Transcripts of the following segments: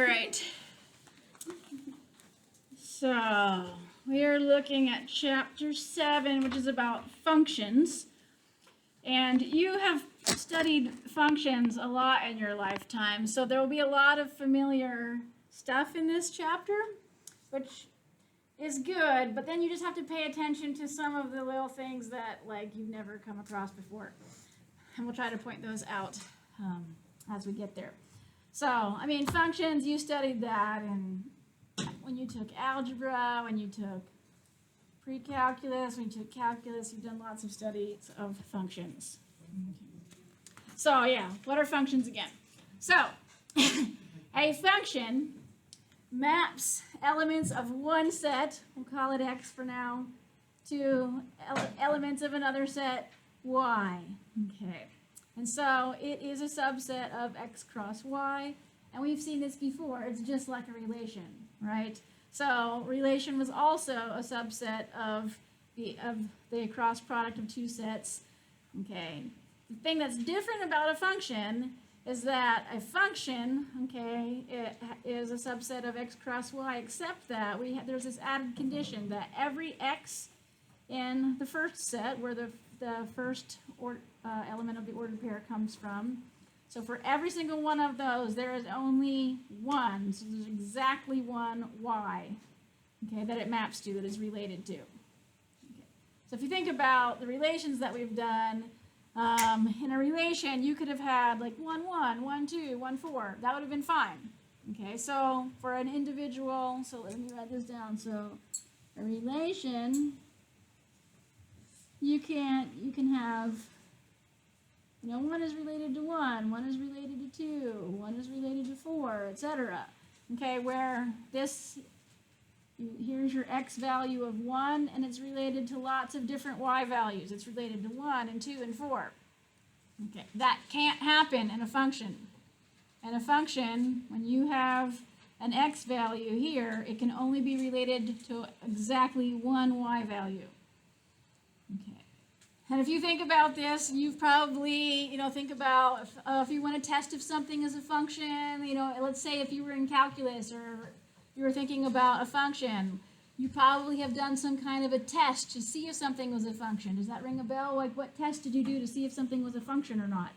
right. So we are looking at chapter 7, which is about functions. And you have studied functions a lot in your lifetime, so there will be a lot of familiar stuff in this chapter, which is good, but then you just have to pay attention to some of the little things that like you've never come across before. And we'll try to point those out as we get there. So, I mean, functions, you studied that and when you took algebra, when you took pre-calculus, when you took calculus, you've done lots of studies of functions. So, yeah, what are functions again? So, a function maps elements of one set, we'll call it X for now, to elements of another set, Y. Okay. And so it is a subset of X cross Y, and we've seen this before. It's just like a relation, right? So relation was also a subset of the cross product of two sets. Okay. The thing that's different about a function is that a function, okay, it is a subset of X cross Y, except that there's this added condition that every X in the first set, where the first element of the ordered pair comes from, so for every single one of those, there is only one, so there's exactly one Y, okay, that it maps to, that is related to. Okay. So if you think about the relations that we've done, in a relation, you could have had like 1, 1, 1, 2, 1, 4. That would have been fine. Okay, so for an individual, so let me write this down. So a relation, you can have, 1 is related to 1, 1 is related to 2, 1 is related to 4, etc. Okay, where this, here's your X value of 1, and it's related to lots of different Y values. It's related to 1 and 2 and 4. Okay, that can't happen in a function. In a function, when you have an X value here, it can only be related to exactly one Y value. Okay. And if you think about this, you've probably, think about if you want to test if something is a function, let's say if you were in calculus or you were thinking about a function, you probably have done some kind of a test to see if something was a function. Does that ring a bell? Like, what test did you do to see if something was a function or not?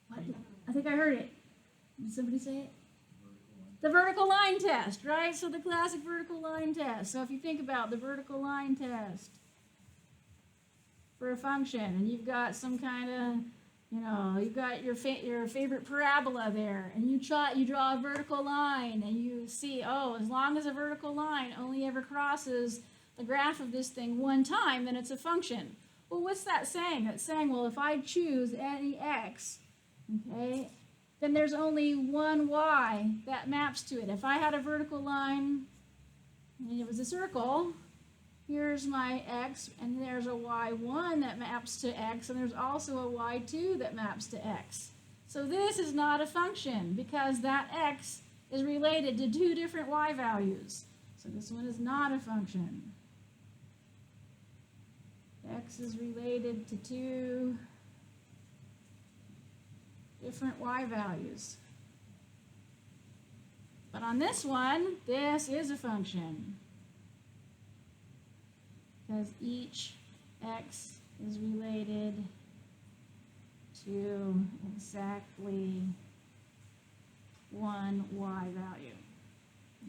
What? I think I heard it. Did somebody say it? The vertical line test, right? So the classic vertical line test. So if you think about the vertical line test for a function, and you've got some kind of, you've got your favorite parabola there, and you draw a vertical line, and you see, as long as a vertical line only ever crosses the graph of this thing one time, then it's a function. Well, what's that saying? It's saying, well, if I choose any X, okay, then there's only one Y that maps to it. If I had a vertical line, and it was a circle, here's my X, and there's a Y1 that maps to X, and there's also a Y2 that maps to X. So this is not a function because that X is related to two different Y values. So this one is not a function. X is related to two different Y values. But on this one, this is a function, because each X is related to exactly one Y value.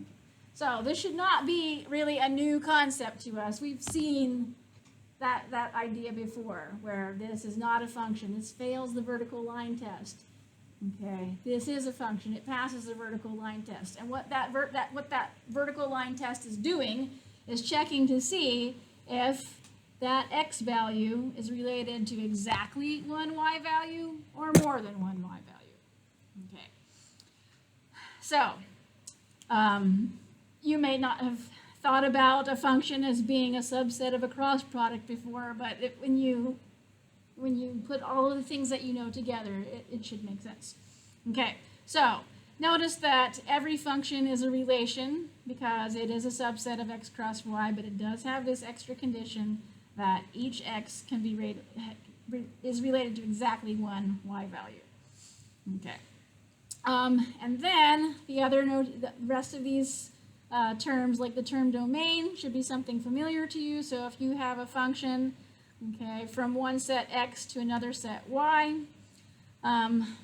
Okay. So this should not be really a new concept to us. We've seen that idea before, where this is not a function. This fails the vertical line test. Okay, this is a function. It passes the vertical line test. And what that vertical line test is doing is checking to see if that X value is related to exactly one Y value or more than one Y value. Okay. So, you may not have thought about a function as being a subset of a cross product before, but when you put all of the things that you know together, it should make sense. Okay, so notice that every function is a relation because it is a subset of X cross Y, but it does have this extra condition that each X can is related to exactly one Y value. Okay. And then the rest of these terms, like the term domain, should be something familiar to you. So if you have a function, okay, from one set x to another set y,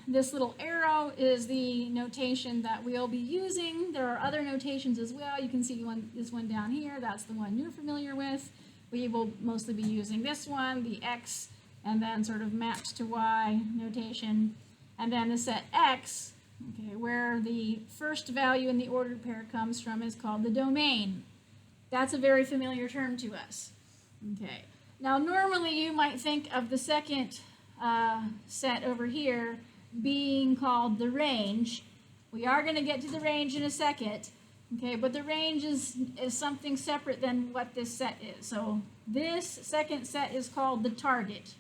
this little arrow is the notation that we'll be using. There are other notations as well. You can see this one down here. That's the one you're familiar with. We will mostly be using this one, the x, and then sort of mapped to y notation. And then the set x, okay, where the first value in the ordered pair comes from, is called the domain. That's a very familiar term to us. Okay. Now, normally you might think of the second set over here being called the range. We are going to get to the range in a second, okay, but the range is something separate than what this set is. So this second set is called the target.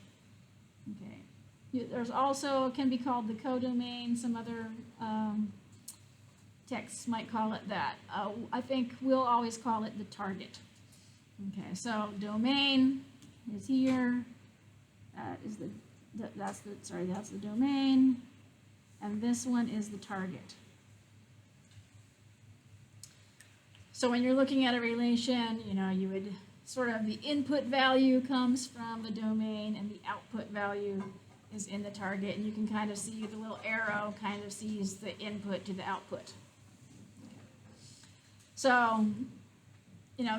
Okay. There's also, can be called the codomain. Some other texts might call it that. I think we'll always call it the target. Okay, so domain is here. That's the domain, and this one is the target. So when you're looking at a relation, you would sort of, the input value comes from the domain and the output value is in the target, and you can kind of see the little arrow kind of sees the input to the output. So,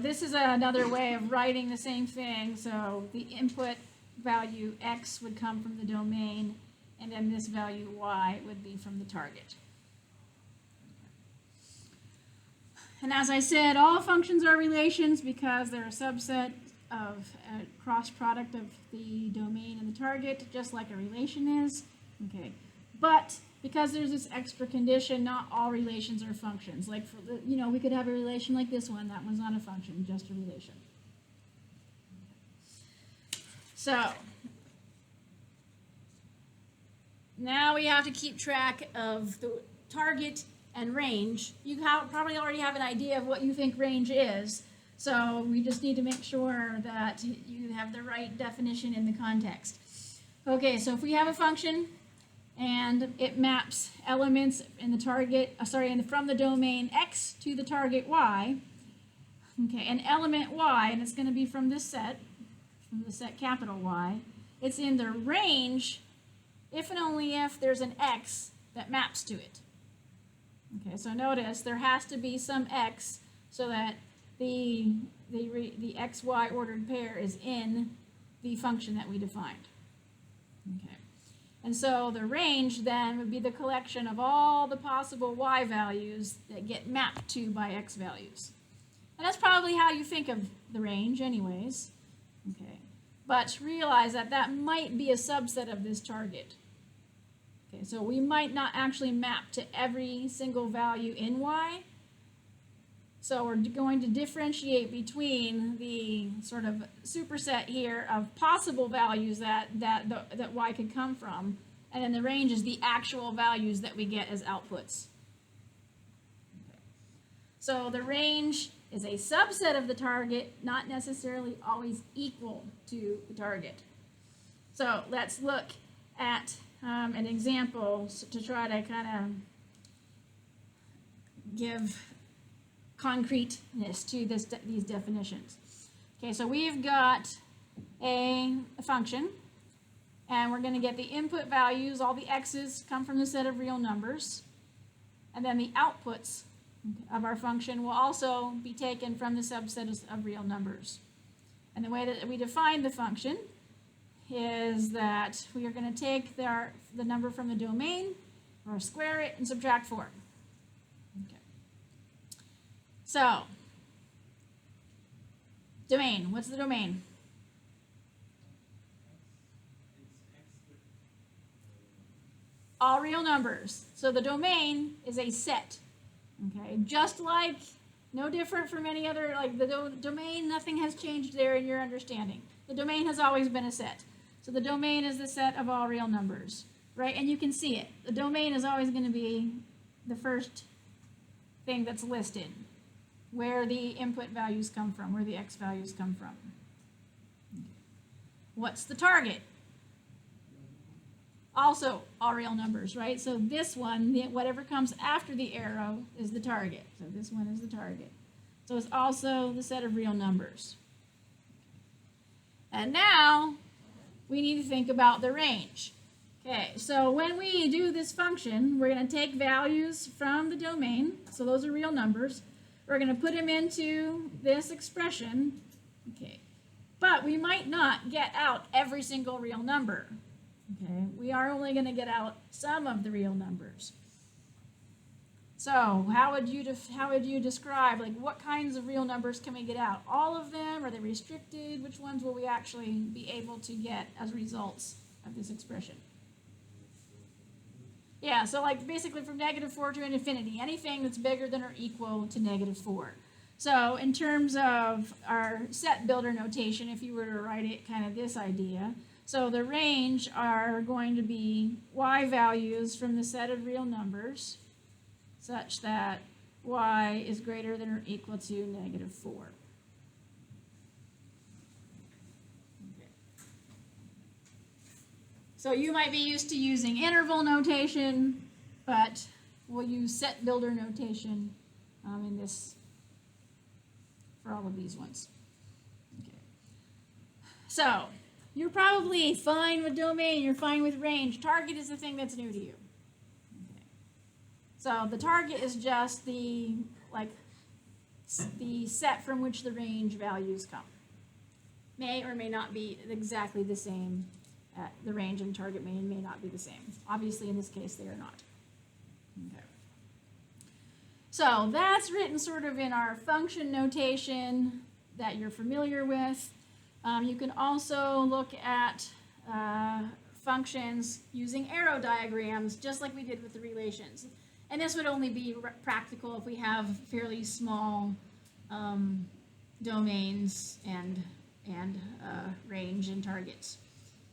this is another way of writing the same thing. So the input value x would come from the domain, and then this value y would be from the target. And as I said, all functions are relations because they're a subset of a cross product of the domain and the target, just like a relation is. Okay, but because there's this extra condition, not all relations are functions. Like, we could have a relation like this one. That one's not a function, just a relation. So now we have to keep track of the target and range. You probably already have an idea of what you think range is, so we just need to make sure that you have the right definition in the context. Okay, so if we have a function and it maps elements in the target, from the domain x to the target y, okay, an element y, and it's going to be from this set, from the set capital Y, it's in the range if and only if there's an x that maps to it. Okay, so notice there has to be some x so that the xy ordered pair is in the function that we defined. Okay, and so the range then would be the collection of all the possible y values that get mapped to by x values. And that's probably how you think of the range anyways. Okay, but realize that that might be a subset of this target. Okay, so we might not actually map to every single value in y. So we're going to differentiate between the sort of superset here of possible values that y could come from, and then the range is the actual values that we get as outputs. Okay. So the range is a subset of the target, not necessarily always equal to the target. So let's look at an example to try to kind of give concreteness to these definitions. Okay, so we've got a function, and we're going to get the input values. All the x's come from the set of real numbers, and then the outputs of our function will also be taken from the subset of real numbers. And the way that we define the function is that we are going to take the number from the domain, or square it, and subtract 4. Okay. So, domain. What's the domain? All real numbers. So the domain is a set. Okay, just like, no different from any other, like the domain, nothing has changed there in your understanding. The domain has always been a set. So the domain is the set of all real numbers, right? And you can see it. The domain is always going to be the first thing that's listed, where the input values come from, where the x values come from. What's the target? Also all real numbers, right? So this one, whatever comes after the arrow is the target. So this one is the target. So it's also the set of real numbers. And now we need to think about the range. Okay, so when we do this function, we're going to take values from the domain. So those are real numbers. We're going to put them into this expression. Okay, but we might not get out every single real number. Okay, we are only going to get out some of the real numbers. So how would you describe, like, what kinds of real numbers can we get out? All of them? Are they restricted? Which ones will we actually be able to get as results of this expression? Yeah, so like basically from -4 to infinity, anything that's bigger than or equal to -4. So in terms of our set builder notation, if you were to write it kind of this idea, so the range are going to be y values from the set of real numbers such that y is greater than or equal to -4. So you might be used to using interval notation, but we'll use set builder notation in this for all of these ones. Okay. So you're probably fine with domain, you're fine with range. Target is the thing that's new to you. Okay. So the target is just the set from which the range values come. May or may not be exactly the same. The range and target may not be the same. Obviously, in this case, they are not. Okay. So that's written sort of in our function notation that you're familiar with. You can also look at functions using arrow diagrams, just like we did with the relations. And this would only be practical if we have fairly small domains and range and targets.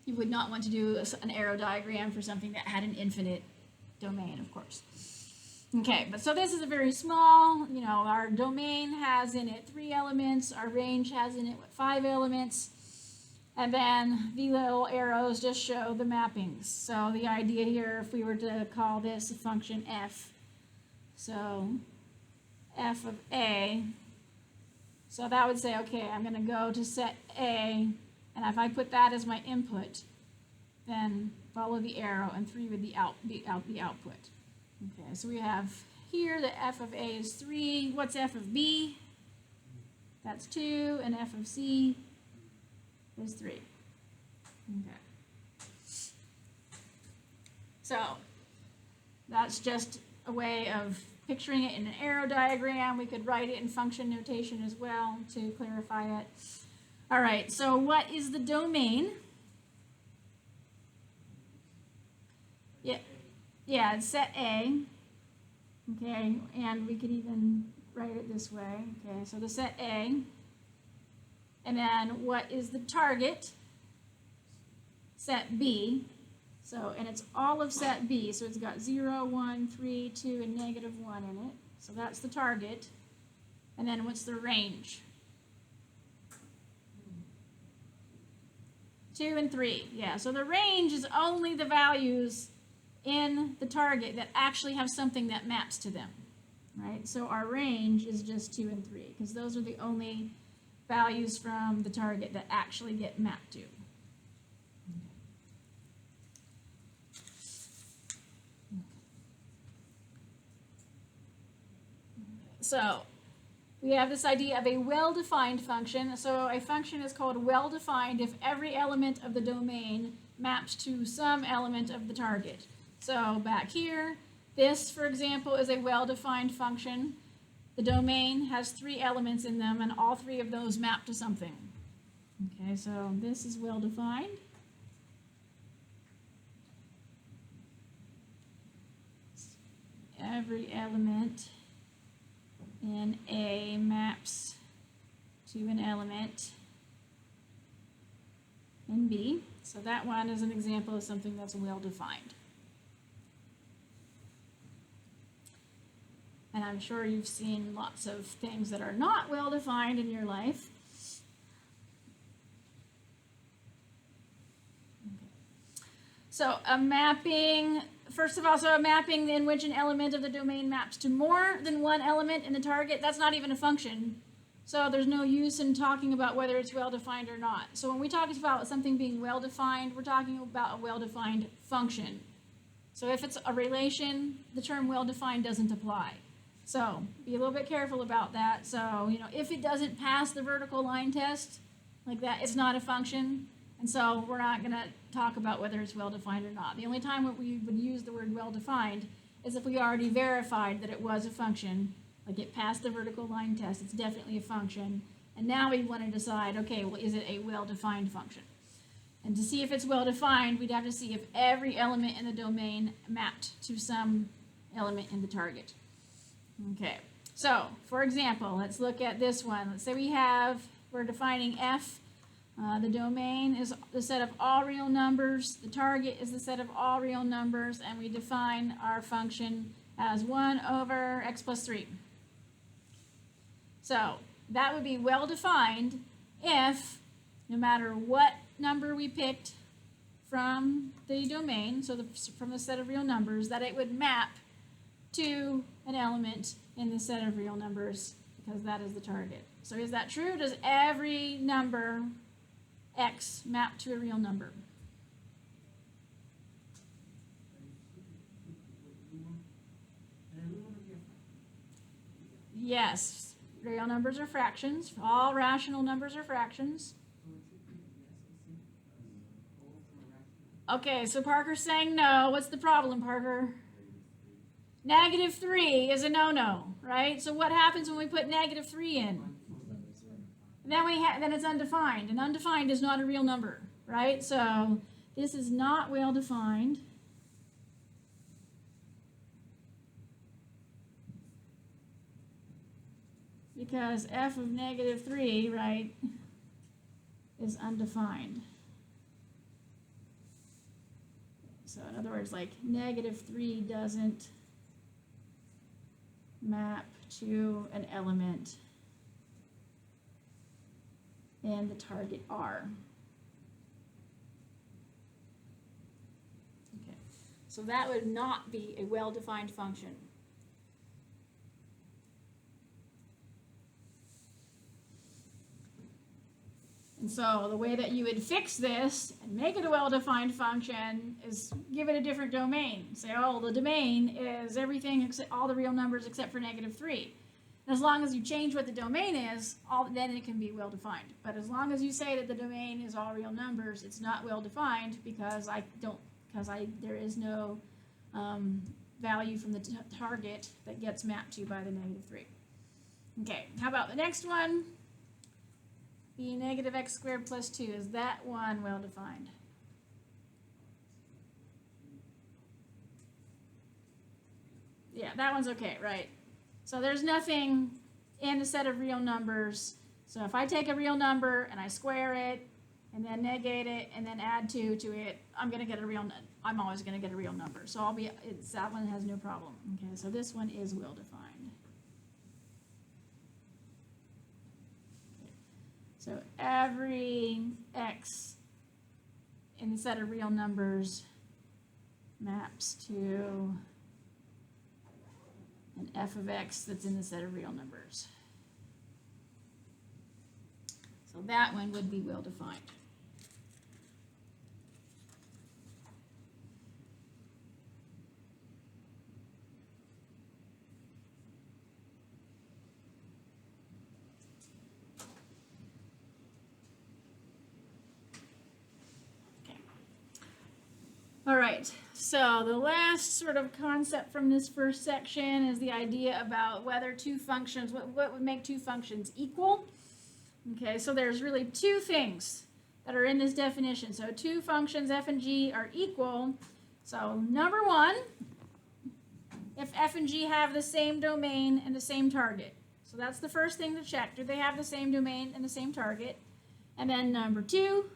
You would not want to do an arrow diagram for something that had an infinite domain, of course. Okay, but so this is a very small, our domain has in it 3 elements, our range has in it 5 elements, and then the little arrows just show the mappings. So the idea here, if we were to call this a function f, so f of a, so that would say, okay, I'm going to go to set A, and if I put that as my input, then follow the arrow, and 3 would be the output. Okay, so we have here that f of A is 3. What's f of B? That's 2, and f of C is 3. Okay. So that's just a way of picturing it in an arrow diagram. We could write it in function notation as well to clarify it. All right, so what is the domain? Yeah, it's set A. Okay, and we could even write it this way. Okay, so the set A. And then what is the target? Set B. So, and it's all of set B. So it's got 0, 1, 3, 2, and -1 in it. So that's the target. And then what's the range? 2 and 3. Yeah, so the range is only the values in the target that actually have something that maps to them, right? So our range is just 2 and 3, because those are the only values from the target that actually get mapped to. So we have this idea of a well-defined function. So a function is called well-defined if every element of the domain maps to some element of the target. So back here, this, for example, is a well-defined function. The domain has 3 elements in them, and all 3 of those map to something. Okay, so this is well-defined. Every element in A maps to an element in B. So that one is an example of something that's well-defined. And I'm sure you've seen lots of things that are not well-defined in your life. Okay. So a mapping, first of all, so a mapping in which an element of the domain maps to more than one element in the target, that's not even a function. So there's no use in talking about whether it's well-defined or not. So when we talk about something being well-defined, we're talking about a well-defined function. So if it's a relation, the term well-defined doesn't apply. So be a little bit careful about that. So, if it doesn't pass the vertical line test, like that, it's not a function. And so we're not going to talk about whether it's well-defined or not. The only time that we would use the word well-defined is if we already verified that it was a function, like it passed the vertical line test, it's definitely a function. And now we want to decide, okay, well, is it a well-defined function? And to see if it's well-defined, we'd have to see if every element in the domain mapped to some element in the target. Okay, so for example, let's look at this one. Let's say we're defining f. The domain is the set of all real numbers. The target is the set of all real numbers, and we define our function as 1 over x plus 3. So that would be well-defined if, no matter what number we picked from the domain, so from the set of real numbers, that it would map to an element in the set of real numbers, because that is the target. So is that true? Does every number x map to a real number? Yes, real numbers are fractions. All rational numbers are fractions. Okay, so Parker's saying no. What's the problem, Parker? -3 is a no-no, right? So what happens when we put -3 in? Then it's undefined, and undefined is not a real number, right? So this is not well defined. Because f of -3, right, is undefined. So in other words, like -3 doesn't map to an element in the target R. Okay, so that would not be a well-defined function. And so the way that you would fix this and make it a well-defined function is give it a different domain. Say, oh, the domain is everything except all the real numbers except for -3. And as long as you change what the domain is, then it can be well-defined. But as long as you say that the domain is all real numbers, it's not well-defined because there is no value from the target that gets mapped to by the -3. Okay, how about the next one? B -x squared plus 2. Is that one well-defined? Yeah, that one's okay, right? So there's nothing in a set of real numbers. So if I take a real number and I square it and then negate it and then add 2 to it, I'm always going to get a real number. So that one has no problem. Okay, so this one is well-defined. So every x in the set of real numbers maps to an f of x that's in the set of real numbers. So that one would be well-defined. All right, so the last sort of concept from this first section is the idea about whether two functions, what would make two functions equal. Okay, so there's really two things that are in this definition. So two functions, f and g, are equal. So number one, if f and g have the same domain and the same target. So that's the first thing to check. Do they have the same domain and the same target? And then number two,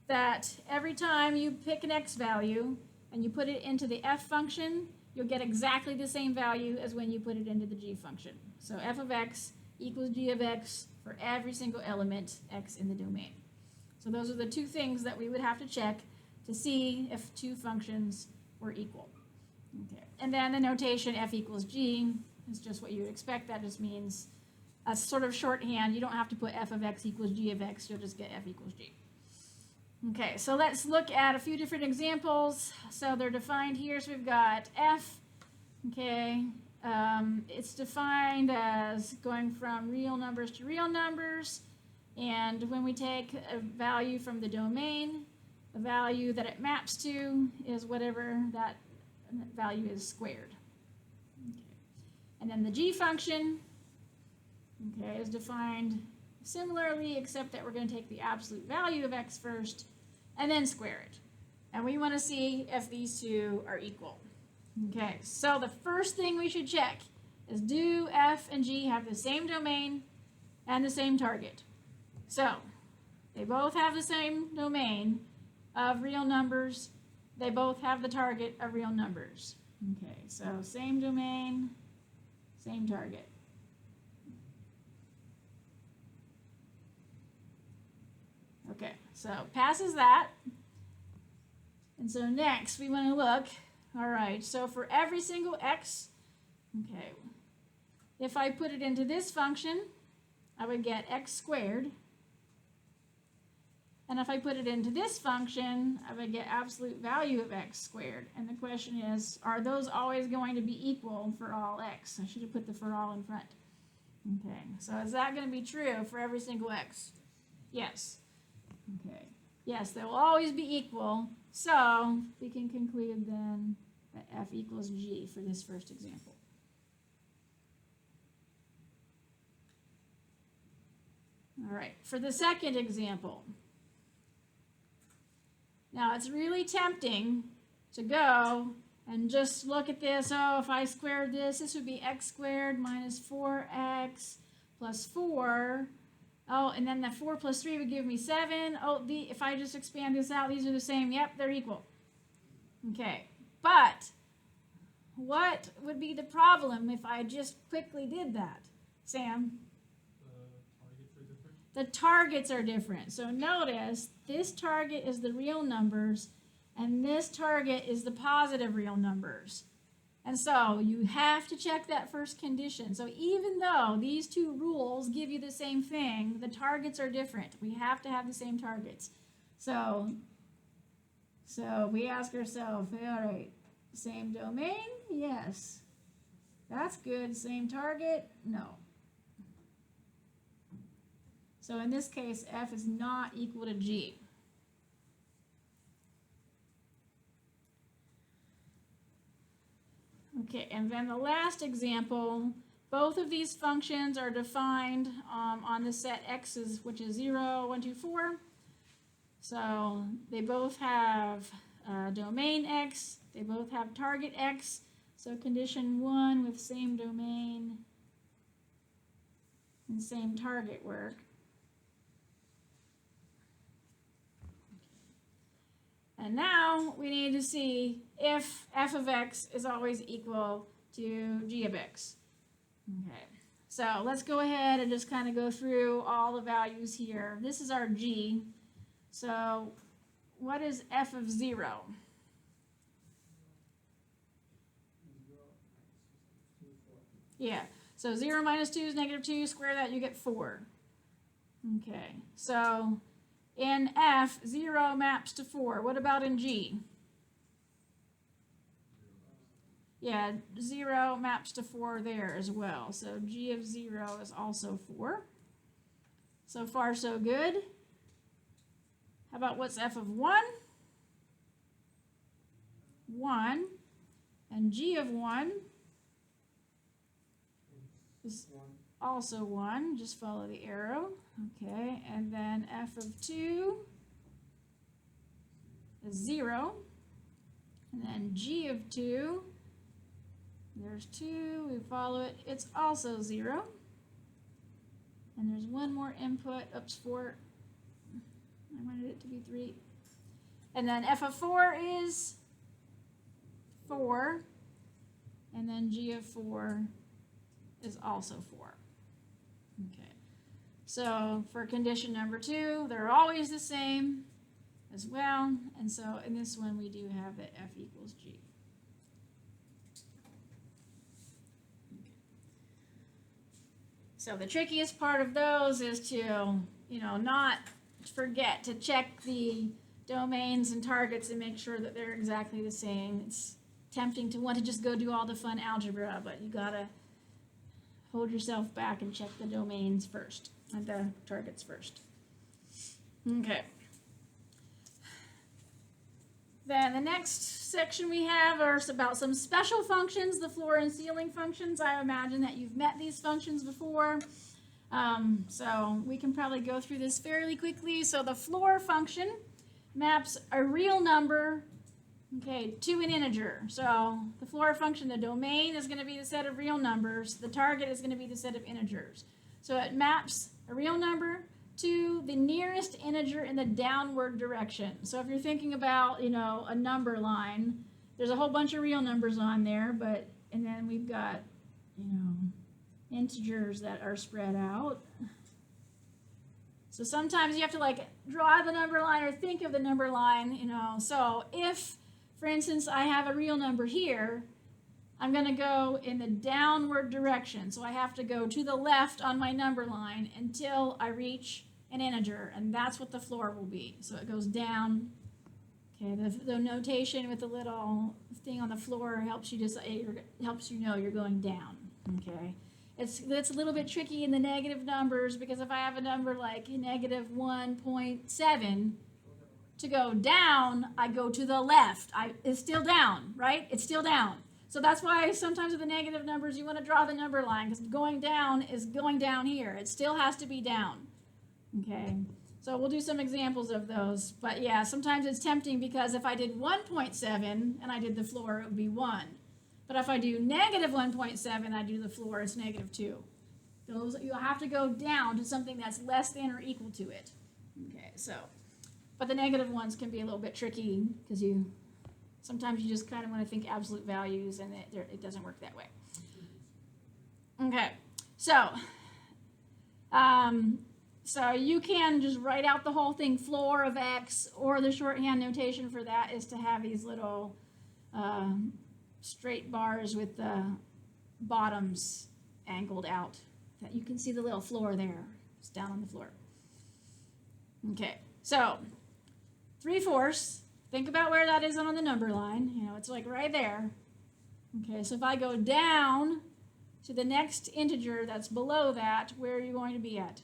that every time you pick an x value and you put it into the f function, you'll get exactly the same value as when you put it into the g function. So f of x equals g of x for every single element x in the domain. So those are the two things that we would have to check to see if two functions were equal. Okay. And then the notation f equals g is just what you would expect. That just means a sort of shorthand. You don't have to put f of x equals g of x. You'll just get f equals g. Okay, so let's look at a few different examples. So they're defined here. So we've got f. Okay, it's defined as going from real numbers to real numbers. And when we take a value from the domain, the value that it maps to is whatever that value is squared. Okay. And then the g function, okay, is defined similarly, except that we're going to take the absolute value of x first and then square it. And we want to see if these two are equal. Okay, so the first thing we should check is, do f and g have the same domain and the same target? So they both have the same domain of real numbers. They both have the target of real numbers. Okay, so same domain, same target. Okay, so passes that. And so next we want to look, all right, so for every single x, okay, if I put it into this function, I would get x squared. And if I put it into this function, I would get absolute value of x squared. And the question is, are those always going to be equal for all x? I should have put the for all in front. Okay, so is that going to be true for every single x? Yes. Okay. Yes, they will always be equal. So we can conclude then that f equals g for this first example. All right, for the second example. Now, it's really tempting to go and just look at this. Oh, if I squared this, this would be x squared minus 4x plus 4. Oh, and then the 4 plus 3 would give me 7. Oh, if I just expand this out, these are the same. Yep, they're equal. Okay, but what would be the problem if I just quickly did that? Sam? The targets are different. So notice this target is the real numbers and this target is the positive real numbers. And so you have to check that first condition. So even though these two rules give you the same thing, the targets are different. We have to have the same targets. So we ask ourselves, all right, same domain? Yes. That's good. Same target? No. So in this case, f is not equal to g. Okay, and then the last example, both of these functions are defined on the set x's, which is 0, 1, 2, 4. So they both have domain x, they both have target x. So condition 1 with same domain and same target work. And now we need to see if f of x is always equal to g of x. Okay, so let's go ahead and just kind of go through all the values here. This is our g. So what is f of 0? Yeah, so 0 minus 2 is negative 2. Square that, you get 4. Okay, so in f, 0 maps to 4. What about in g? Yeah, 0 maps to 4 there as well. So g of 0 is also 4. So far, so good. How about what's f of 1? 1. And g of 1 is also 1. Just follow the arrow. Okay, and then f of 2 is 0. And then g of 2, there's 2, we follow it, it's also 0. And there's one more input, oops, 4. I wanted it to be 3. And then f of 4 is 4. And then g of 4 is also 4. Okay. So for condition number 2, they're always the same. as well. And so in this one, we do have that f equals g. So the trickiest part of those is to, not forget to check the domains and targets and make sure that they're exactly the same. It's tempting to want to just go do all the fun algebra, but you gotta hold yourself back and check the domains first, and the targets first. Okay. Then the next section we have are about some special functions, the floor and ceiling functions. I imagine that you've met these functions before. So we can probably go through this fairly quickly. So the floor function maps a real number, to an integer. So the floor function, the domain is going to be the set of real numbers. The target is going to be the set of integers. So it maps a real number to the nearest integer in the downward direction. So if you're thinking about, a number line, there's a whole bunch of real numbers on there, and then we've got, integers that are spread out. So sometimes you have to draw the number line or think of the number line, So if, for instance, I have a real number here, I'm going to go in the downward direction. So I have to go to the left on my number line until I reach an integer, and that's what the floor will be. So it goes down. Okay, the notation with the little thing on the floor helps you know you're going down. Okay, it's a little bit tricky in the negative numbers, because if I have a number like negative 1.7, to go down, I go to the left. It's still down, right? It's still down. So that's why sometimes with the negative numbers, you want to draw the number line, because going down is going down here. It still has to be down. Okay, so we'll do some examples of those. But yeah, sometimes it's tempting, because if I did 1.7 and I did the floor, it would be 1. But if I do negative 1.7, I do the floor, it's negative 2. You'll have to go down to something that's less than or equal to it. Okay, so, but the negative ones can be a little bit tricky, because sometimes you just kind of want to think absolute values, and it doesn't work that way. Okay, so you can just write out the whole thing, floor of x, or the shorthand notation for that is to have these little straight bars with the bottoms angled out. That you can see the little floor there. It's down on the floor. Okay, so 3/4. Think about where that is on the number line. It's right there. Okay, so if I go down to the next integer that's below that, where are you going to be at?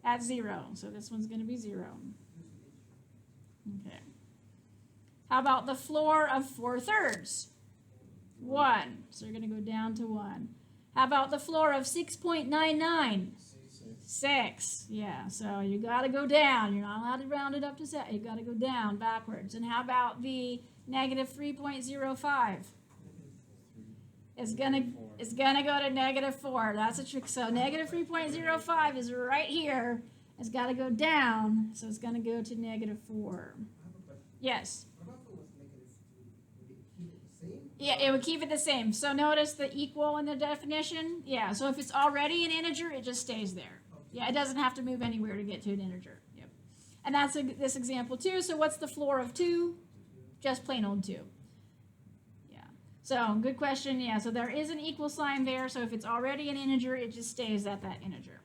At 0. So this one's going to be 0. Okay. How about the floor of 4/3? 1. So you're going to go down to 1. How about the floor of 6.99? 6. Yeah, so you got to go down. You're not allowed to round it up to 7. You got to go down backwards. And how about the negative 3.05? It's gonna go to negative 4. That's a trick. So negative 3.05 is right here. It's got to go down, so it's going to go to negative 4. Yes. Yeah, it would keep it the same. So notice the equal in the definition. Yeah, so if it's already an integer, it just stays there. Yeah, it doesn't have to move anywhere to get to an integer. Yep. And that's this example too. So what's the floor of 2? Just plain old 2. Yeah. So good question. Yeah, so there is an equal sign there. So if it's already an integer, it just stays at that integer.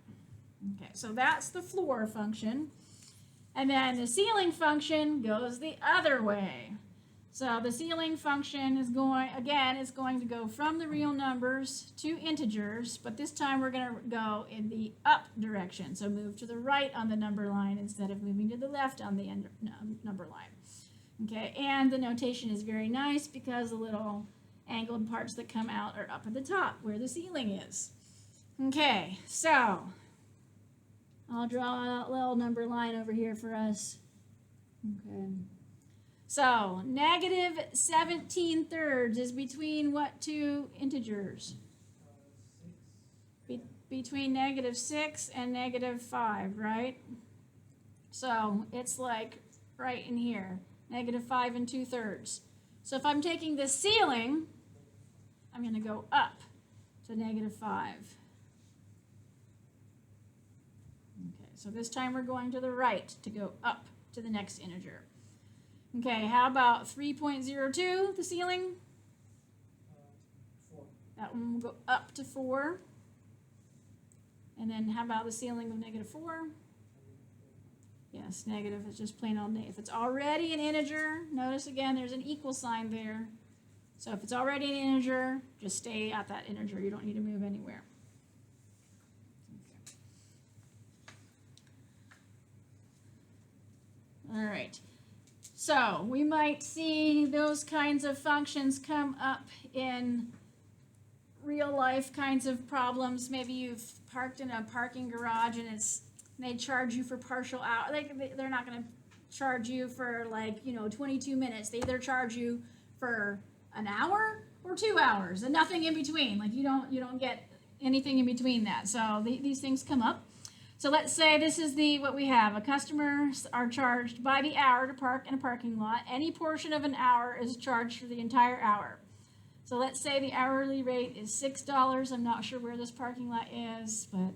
Okay, so that's the floor function. And then the ceiling function goes the other way. So the ceiling function is going to go from the real numbers to integers, but this time we're going to go in the up direction. So move to the right on the number line instead of moving to the left on the number line. Okay, and the notation is very nice, because the little angled parts that come out are up at the top where the ceiling is. Okay, so I'll draw a little number line over here for us. Okay. So, negative 17/3 is between what two integers? Between negative 6 and negative 5, right? So, it's like right in here, negative 5 2/3. So, if I'm taking the ceiling, I'm going to go up to negative 5. Okay, so this time we're going to the right to go up to the next integer. Okay, how about 3.02, the ceiling? 4. That one will go up to 4. And then how about the ceiling of -4? Yes, negative is just plain old negative. If it's already an integer, notice again there's an equal sign there. So if it's already an integer, just stay at that integer. You don't need to move anywhere. Okay. All right. So we might see those kinds of functions come up in real life kinds of problems. Maybe you've parked in a parking garage and they charge you for partial hour. They're not going to charge you for 22 minutes. They either charge you for an hour or 2 hours and nothing in between. Like you don't get anything in between that. So these things come up. So let's say this is what we have. A customers are charged by the hour to park in a parking lot. Any portion of an hour is charged for the entire hour. So let's say the hourly rate is $6. I'm not sure where this parking lot is, but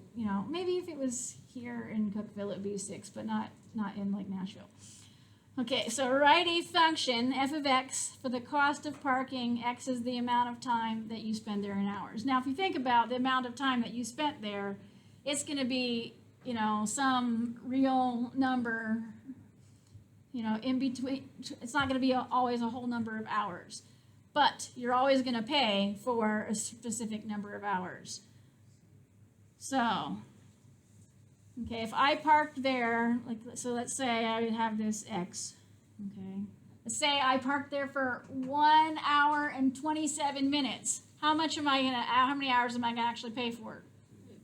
maybe if it was here in Cookville, it would be 6, but not in Nashville. Okay, so write a function, f of x, for the cost of parking. X is the amount of time that you spend there in hours. Now, if you think about the amount of time that you spent there, it's going to be, some real number, in between. It's not going to be always a whole number of hours. But you're always going to pay for a specific number of hours. So, okay, if I parked there, so let's say I would have this x, okay? Let's say I parked there for 1 hour and 27 minutes. How many hours am I going to actually pay for?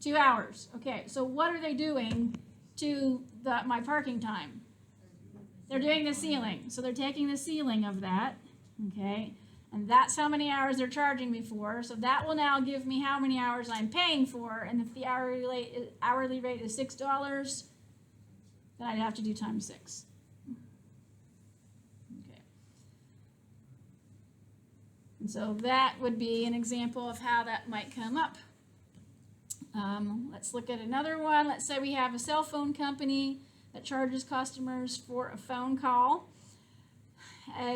2 hours. Okay, so what are they doing to my parking time? They're doing the ceiling. So they're taking the ceiling of that, okay? And that's how many hours they're charging me for. So that will now give me how many hours I'm paying for. And if the hourly rate is $6, then I'd have to do times 6. Okay. And so that would be an example of how that might come up. Let's look at another one. Let's say we have a cell phone company that charges customers for a phone call.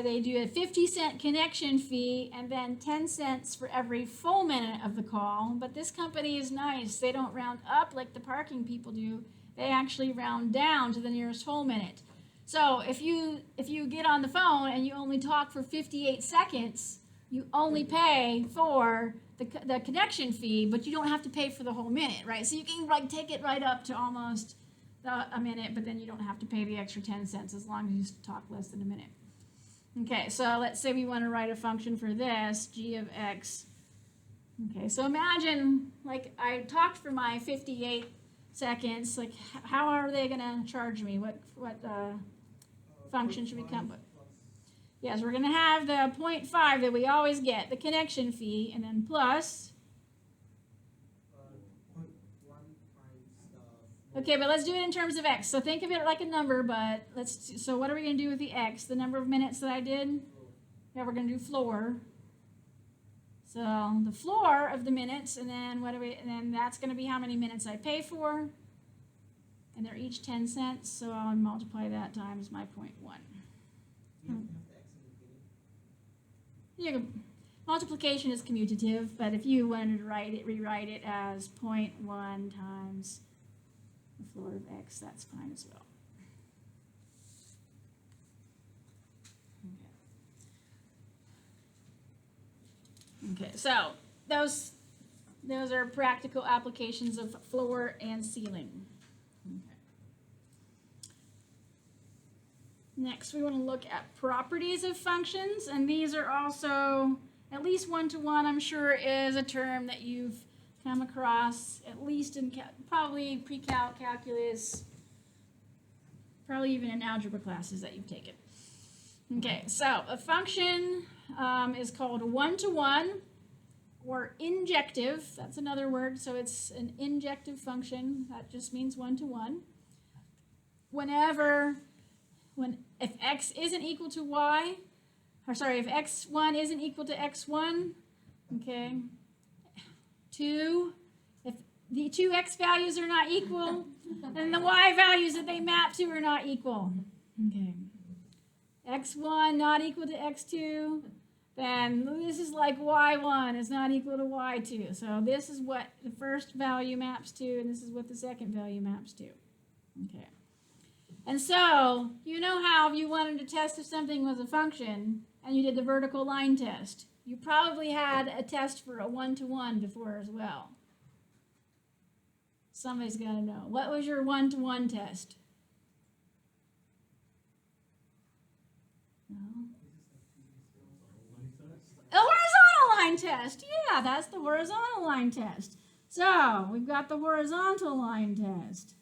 They do a 50-cent connection fee and then 10 cents for every full minute of the call. But this company is nice. They don't round up like the parking people do. They actually round down to the nearest whole minute. So if you get on the phone and you only talk for 58 seconds, you only pay for the connection fee, but you don't have to pay for the whole minute, right? So you can take it right up to almost a minute, but then you don't have to pay the extra 10 cents as long as you talk less than a minute. Okay, so let's say we want to write a function for this, g of x. Okay, so imagine, I talked for my 58 seconds. How are they going to charge me? What function should we come with? Yes, we're going to have the 0.5 that we always get, the connection fee, and then plus. 0.1 times Okay, but let's do it in terms of x. So think of it like a number, but so what are we going to do with the x? The number of minutes that I did? Yeah, we're going to do floor. So the floor of the minutes, and then and then that's going to be how many minutes I pay for. And they're each 10 cents, so I'll multiply that times my 0.1. Multiplication is commutative, but if you wanted to rewrite it as 0.1 times the floor of x, that's fine as well. Okay, so those are practical applications of floor and ceiling. Okay. Next, we want to look at properties of functions, and these are also, at least one-to-one, I'm sure, is a term that you've come across, at least in probably pre-calc, calculus, probably even in algebra classes that you've taken. Okay, so a function is called one-to-one or injective. That's another word, so it's an injective function. That just means one-to-one. If x isn't equal to y, if x1 isn't equal to x1, okay, 2, if the two x values are not equal, then the y values that they map to are not equal, Okay. x1 not equal to x2, then this is like y1 is not equal to y2. So this is what the first value maps to, and this is what the second value maps to. Okay. And so, you know how if you wanted to test if something was a function, and you did the vertical line test, you probably had a test for a one-to-one before as well. Somebody's got to know. What was your one-to-one test? No. A horizontal line test. Yeah, that's the horizontal line test. So, we've got the horizontal line test.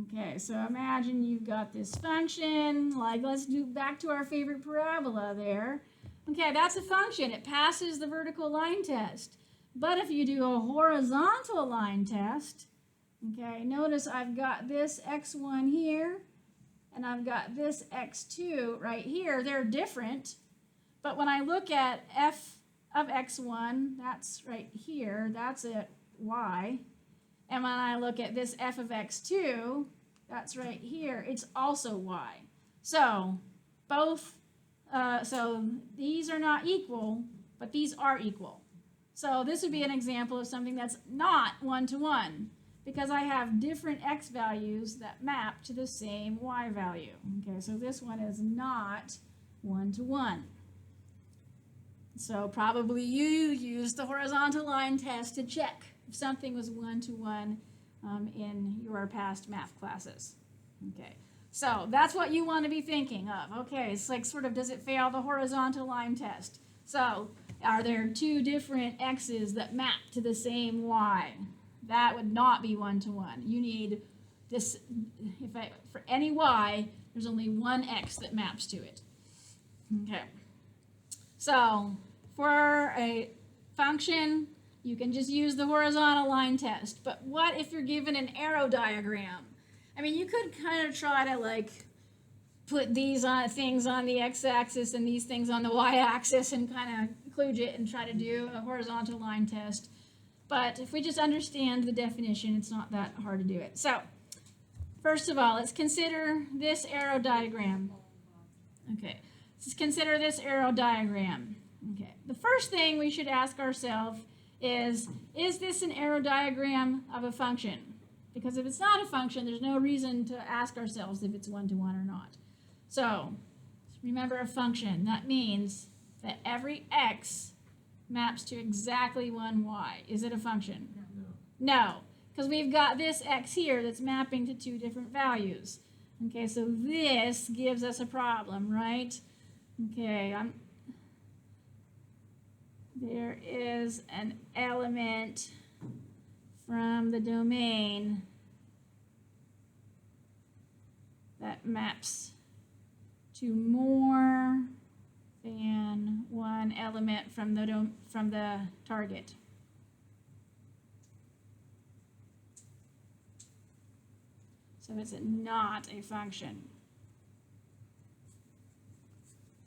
Okay, so imagine you've got this function, like let's do back to our favorite parabola there. Okay, that's a function. It passes the vertical line test. But if you do a horizontal line test, okay, notice I've got this x1 here, and I've got this x2 right here. They're different, but when I look at f of x1, that's right here, that's at y. And when I look at this f of x2, that's right here, it's also y. So both, so these are not equal, but these are equal. So this would be an example of something that's not one-to-one, because I have different x values that map to the same y value. Okay, so this one is not one-to-one. So probably you used the horizontal line test to check if something was one-to-one in your past math classes. Okay, so that's what you want to be thinking of. Okay, it's like sort of, does it fail the horizontal line test? So are there two different x's that map to the same y? That would not be one-to-one. You need this, for any y, there's only one x that maps to it. Okay, so for a function, you can just use the horizontal line test. But what if you're given an arrow diagram? I mean, you could kind of try to like put these things on the x-axis and these things on the y-axis and kind of kludge it and try to do a horizontal line test. But if we just understand the definition, it's not that hard to do it. So, first of all, let's consider this arrow diagram. Okay, let's consider this arrow diagram. Okay, the first thing we should ask ourselves is this an arrow diagram of a function? Because if it's not a function, there's no reason to ask ourselves if it's one-to-one or not. So, remember a function. That means that every x maps to exactly one y. Is it a function? No, because we've got this x here that's mapping to two different values. Okay, so this gives us a problem, right? Okay, there is an element from the domain that maps to more than one element from the target. So it's not a function.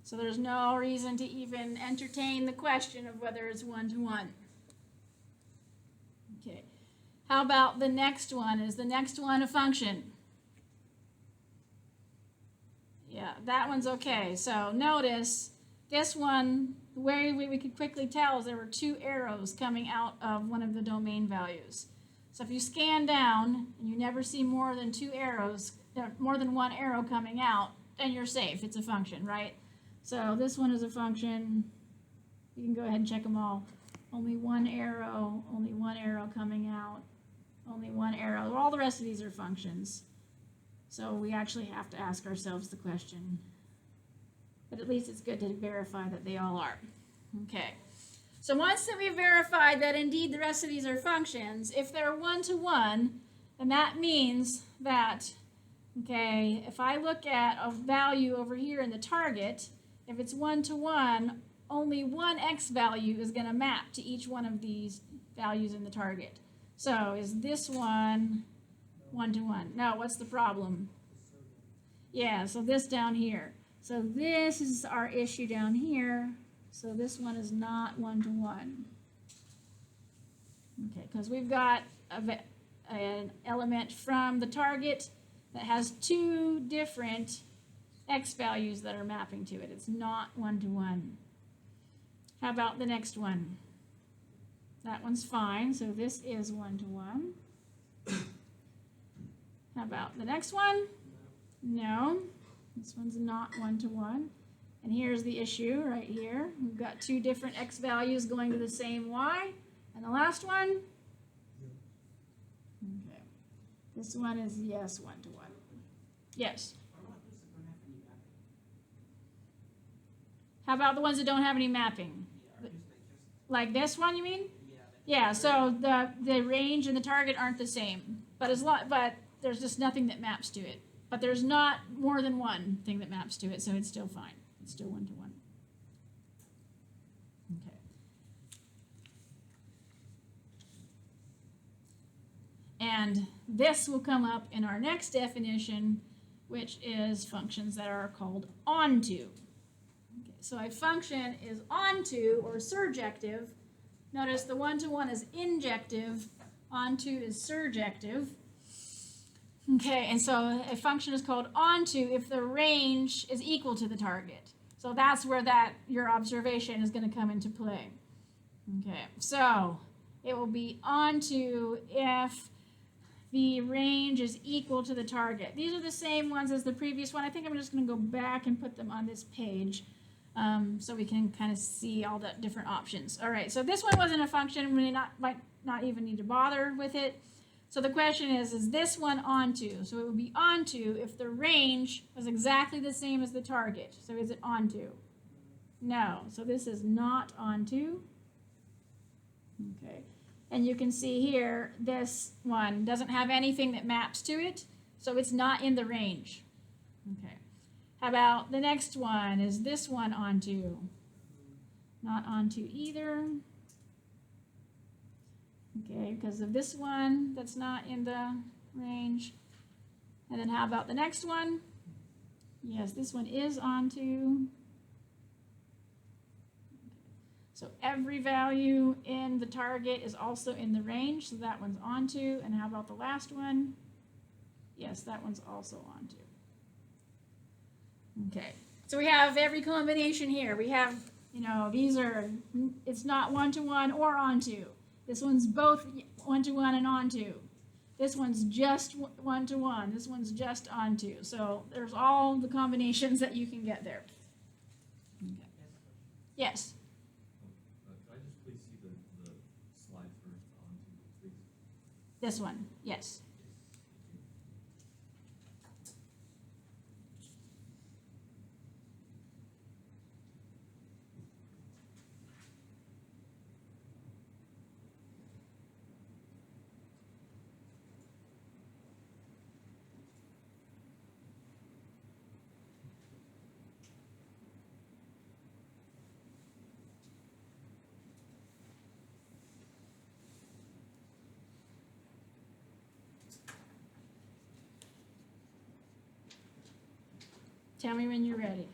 So there's no reason to even entertain the question of whether it's one-to-one. Okay. How about the next one? Is the next one a function? Yeah, that one's okay. So notice this one, the way we could quickly tell is there were two arrows coming out of one of the domain values. So if you scan down and you never see more than two arrows, more than one arrow coming out, then you're safe. It's a function, right? So this one is a function. You can go ahead and check them all. Only one arrow coming out, only one arrow. All the rest of these are functions. So we actually have to ask ourselves the question. But at least it's good to verify that they all are. Okay. So once that we've verified that indeed the rest of these are functions, if they're one-to-one, then that means that, okay, if I look at a value over here in the target, if it's one-to-one, only one x value is going to map to each one of these values in the target. So is this one one-to-one? No, what's the problem? Yeah, so this down here. So this is our issue down here. So this one is not one-to-one. Okay, because we've got an element from the target that has two different x values that are mapping to it. It's not one-to-one. How about the next one? That one's fine, so this is one-to-one. How about the next one? No, this one's not one-to-one. And here's the issue right here. We've got two different x values going to the same y. And the last one? Okay. This one is yes, one-to-one. Yes. How about the ones that don't have any mapping? Like this one, you mean? Yeah, so the range and the target aren't the same. But there's just nothing that maps to it. But there's not more than one thing that maps to it, so it's still fine. It's still one-to-one. Okay. And this will come up in our next definition, which is functions that are called onto. Okay, so a function is onto or surjective. Notice the one-to-one is injective, onto is surjective. Okay, and so a function is called onto if the range is equal to the target. So that's where your observation is going to come into play. Okay, so it will be onto if the range is equal to the target. These are the same ones as the previous one. I think I'm just going to go back and put them on this page so we can kind of see all the different options. All right, so this one wasn't a function. We might not even need to bother with it. So the question is this one onto? So it would be onto if the range was exactly the same as the target. So is it onto? No. So this is not onto. Okay. And you can see here, this one doesn't have anything that maps to it, so it's not in the range. Okay. How about the next one? Is this one onto? Not onto either. Okay, because of this one that's not in the range. And then how about the next one? Yes, this one is onto. So every value in the target is also in the range, so that one's onto. And how about the last one? Yes, that one's also onto. Okay, so we have every combination here. We have, these are, it's not one-to-one or onto. This one's both one-to-one and onto. This one's just one-to-one. This one's just onto. So there's all the combinations that you can get there. Okay. Yes? Could I just please see the slide first onto, please? This one, yes. Tell me when you're ready.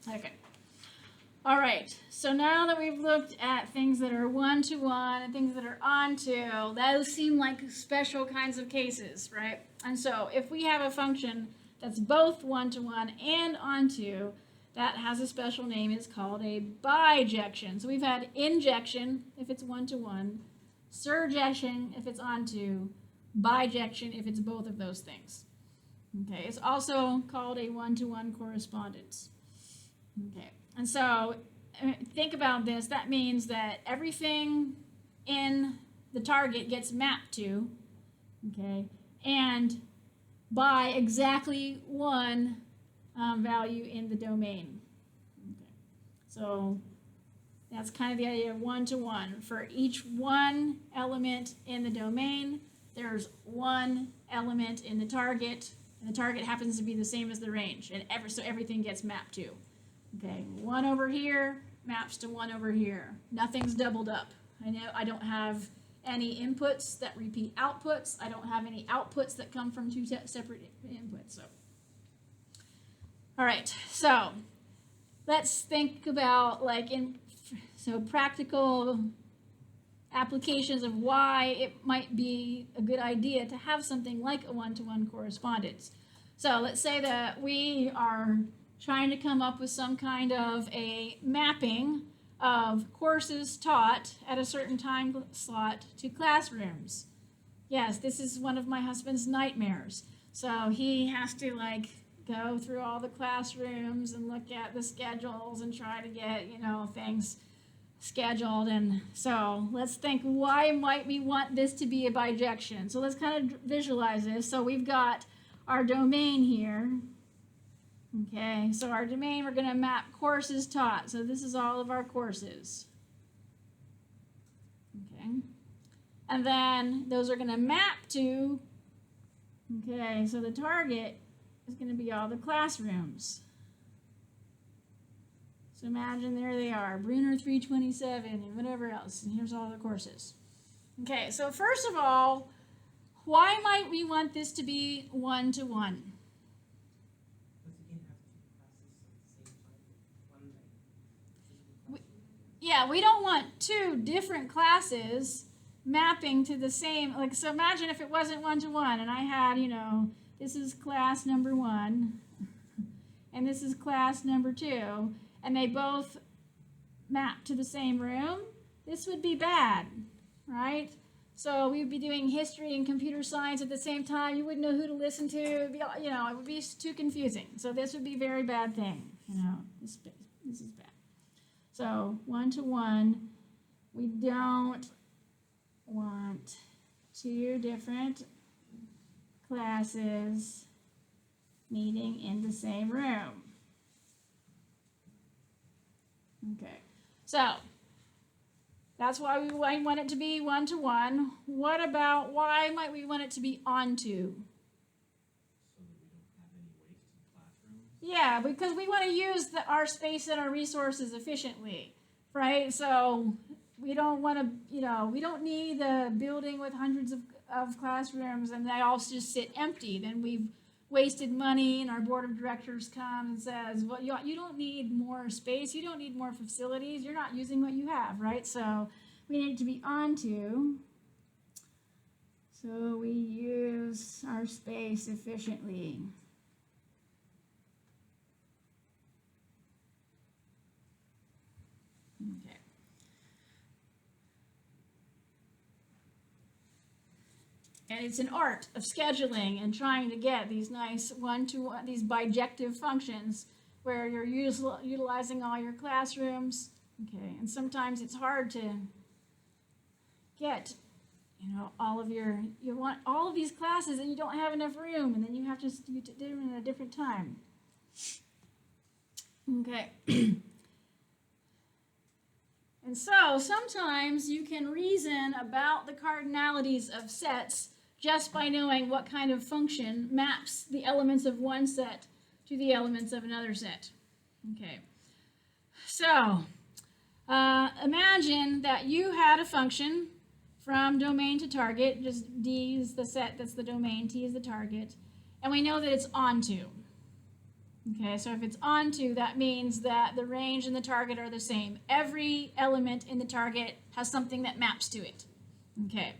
Okay. All right. So now that we've looked at things that are one-to-one and things that are onto, those seem like special kinds of cases, right? And so if we have a function that's both one-to-one and onto, that has a special name. It's called a bijection. So we've had injection if it's one-to-one, surjection if it's onto, bijection if it's both of those things. Okay, it's also called a one-to-one correspondence. Okay, and so think about this. That means that everything in the target gets mapped to, okay, and by exactly one value in the domain. Okay. So that's kind of the idea of one-to-one. For each one element in the domain, there's one element in the target, and the target happens to be the same as the range, and so everything gets mapped to. Okay, one over here maps to one over here. Nothing's doubled up. I know I don't have any inputs that repeat outputs. I don't have any outputs that come from two separate inputs. So, all right, so let's think about practical applications of why it might be a good idea to have something like a one-to-one correspondence. So let's say that we are trying to come up with some kind of a mapping of courses taught at a certain time slot to classrooms. Yes, this is one of my husband's nightmares. So he has to go through all the classrooms and look at the schedules and try to get, things scheduled. And so let's think, why might we want this to be a bijection? So let's kind of visualize this. So we've got our domain here. Okay, so our domain, we're going to map courses taught. So this is all of our courses. Okay, and then those are going to map to, okay, so the target is going to be all the classrooms. So imagine there they are, Bruner 327 and whatever else, and here's all the courses. Okay, so first of all, why might we want this to be one-to-one? Yeah, we don't want two different classes mapping to the same, so imagine if it wasn't one-to-one and I had, this is class number 1 and this is class number 2 and they both map to the same room. This would be bad, right? So we'd be doing history and computer science at the same time. You wouldn't know who to listen to. It'd be, it would be too confusing. So this would be a very bad thing. This is bad. So one-to-one, we don't want two different classes meeting in the same room. Okay, so that's why we want it to be one-to-one. What about, why might we want it to be onto? So that we don't have any wasted classrooms? Yeah, because we want to use our space and our resources efficiently, right? So we don't want to, we don't need a building with hundreds of classrooms and they all just sit empty. Then we've wasted money and our board of directors come and says, well, you don't need more space, you don't need more facilities, you're not using what you have, right? So we need to be onto, so we use our space efficiently. Okay. And it's an art of scheduling and trying to get these nice one-to-one, these bijective functions where you're utilizing all your classrooms. Okay, and sometimes it's hard to get, all of you want all of these classes and you don't have enough room and then you have to do them at a different time. Okay. And so sometimes you can reason about the cardinalities of sets just by knowing what kind of function maps the elements of one set to the elements of another set. Okay, so imagine that you had a function from domain to target, just D is the set, that's the domain, T is the target, and we know that it's onto. Okay, so if it's onto, that means that the range and the target are the same. Every element in the target has something that maps to it. Okay,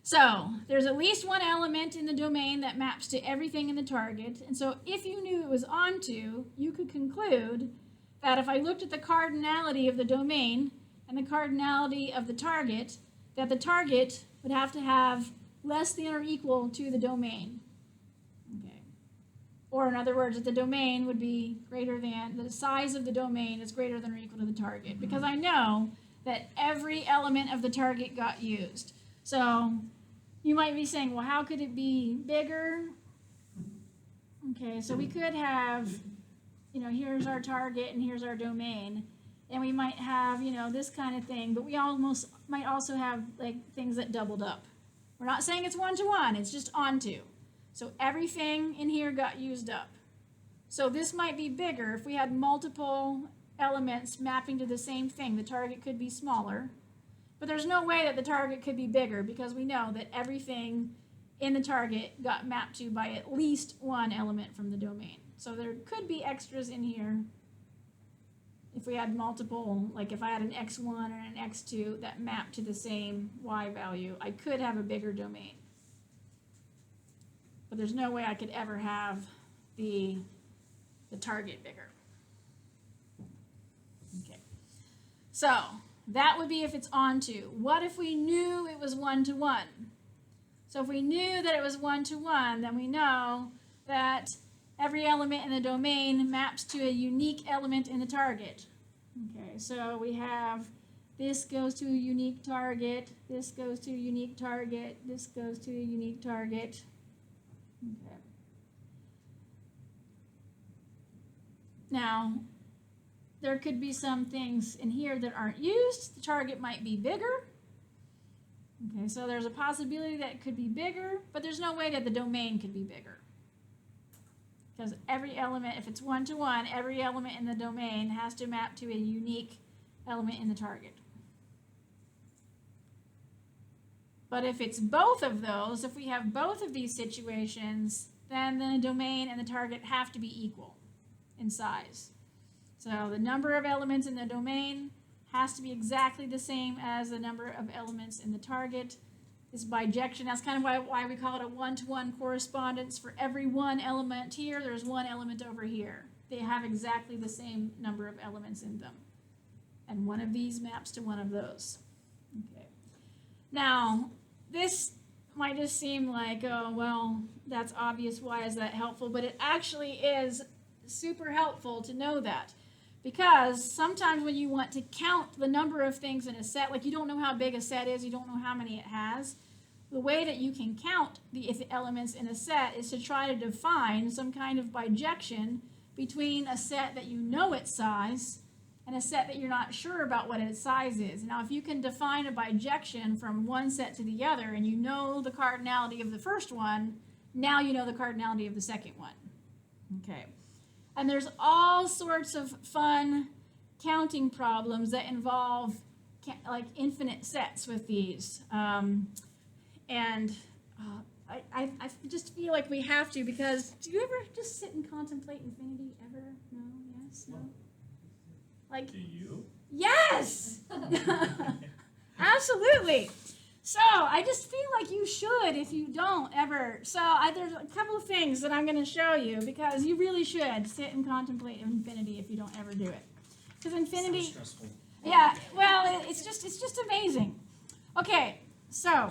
so there's at least one element in the domain that maps to everything in the target. And so if you knew it was onto, you could conclude that if I looked at the cardinality of the domain and the cardinality of the target, that the target would have to have less than or equal to the domain. Okay. Or in other words, that the domain would be greater than, the size of the domain is greater than or equal to the target. Because I know that every element of the target got used. So you might be saying, well, how could it be bigger? Okay, so we could have, here's our target and here's our domain. And we might have, this kind of thing, but we almost might also have things that doubled up. We're not saying it's one-to-one, it's just onto. So everything in here got used up. So this might be bigger if we had multiple elements mapping to the same thing. The target could be smaller. But there's no way that the target could be bigger because we know that everything in the target got mapped to by at least one element from the domain. So there could be extras in here if we had multiple, like if I had an x1 or an x2 that mapped to the same y value, I could have a bigger domain. But there's no way I could ever have the target bigger. Okay. So that would be if it's onto. What if we knew it was one-to-one? So if we knew that it was one-to-one, then we know that every element in the domain maps to a unique element in the target. Okay, so we have this goes to a unique target, this goes to a unique target, this goes to a unique target. Okay. Now, there could be some things in here that aren't used. The target might be bigger. Okay, so there's a possibility that it could be bigger, but there's no way that the domain could be bigger. Because every element, if it's one-to-one, every element in the domain has to map to a unique element in the target. But if it's both of those, if we have both of these situations, then the domain and the target have to be equal in size. So the number of elements in the domain has to be exactly the same as the number of elements in the target. This bijection, that's kind of why we call it a one-to-one correspondence. For every one element here, there's one element over here. They have exactly the same number of elements in them. And one of these maps to one of those. Okay. Now, this might just seem like, oh, well, that's obvious. Why is that helpful? But it actually is super helpful to know that. Because sometimes when you want to count the number of things in a set, like you don't know how big a set is, you don't know how many it has, the way that you can count the elements in a set is to try to define some kind of bijection between a set that you know its size and a set that you're not sure about what its size is. Now, if you can define a bijection from one set to the other and you know the cardinality of the first one, now you know the cardinality of the second one. Okay. And there's all sorts of fun counting problems that involve like infinite sets with these. I just feel like we have to, because do you ever just sit and contemplate infinity ever? No? Yes? No? Like, Do you? yes! Absolutely. So I just feel like you should if you don't ever. So there's a couple of things that I'm going to show you, because you really should sit and contemplate infinity if you don't ever do it. Because infinity, So stressful. yeah, well, it's just amazing. Okay, so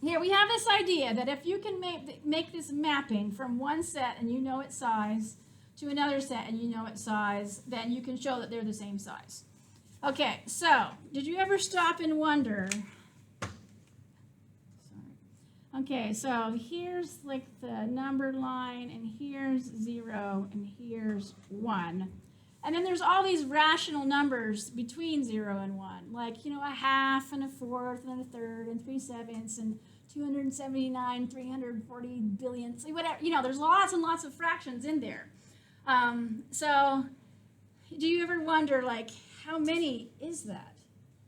here we have this idea that if you can make this mapping from one set and you know its size to another set and you know its size, then you can show that they're the same size. Okay, so did you ever stop and wonder? Okay, so here's like the numbered line, and here's 0, and here's 1. And then there's all these rational numbers between 0 and 1, like, you know, a half and a fourth and a third and 3/7 and 279, 340 billionths, whatever. You know, there's lots and lots of fractions in there. So do you ever wonder, like, how many is that?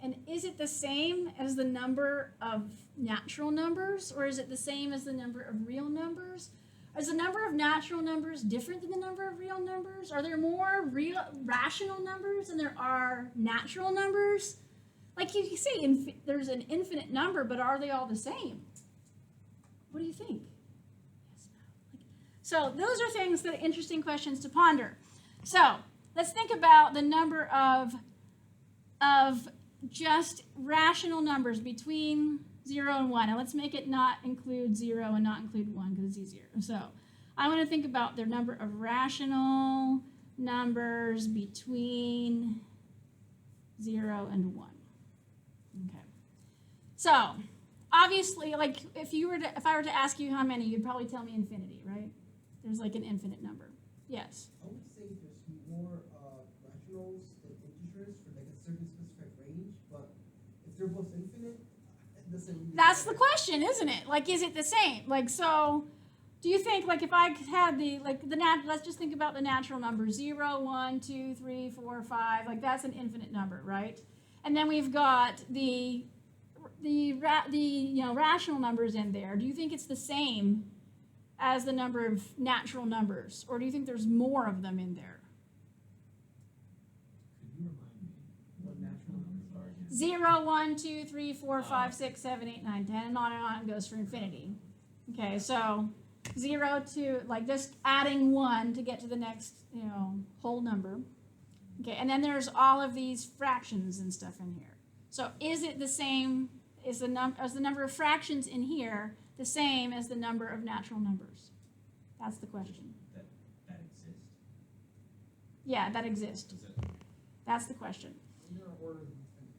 And is it the same as the number of natural numbers, or is it the same as the number of real numbers? Is the number of natural numbers different than the number of real numbers? Are there more rational numbers than there are natural numbers? Like you say, there's an infinite number, but are they all the same? What do you think? Yes, no. So those are things that are interesting questions to ponder. So let's think about the number of just rational numbers between 0 and 1. And let's make it not include 0 and not include 1 because it's easier. So I want to think about the number of rational numbers between 0 and 1. Okay. So obviously, like if I were to ask you how many, you'd probably tell me infinity, right? There's like an infinite number. Yes. I would say there's more rationals than integers for like a certain specific range, but if they're both infinite, it doesn't really That's the matter. question, isn't it? Like, is it the same? Like, so do you think, like, if I had let's just think about the natural numbers, 0, 1, 2, 3, 4, 5, like that's an infinite number, right? and then we've got the rational numbers in there. Do you think it's the same as the number of natural numbers, or do you think there's more of them in there? Could you remind me what natural numbers are again? 0, 1, 2, 3, 4, 5, 6, 7, 8, 9, 10, and on it goes for infinity. Okay, so 0 to, like, just adding 1 to get to the next, whole number. Okay, and then there's all of these fractions and stuff in here. So is it the same, is the number of fractions in here the same as the number of natural numbers? That's the question. That exists? Yeah, that exists. Is it? That's the question. There are orders of infinity.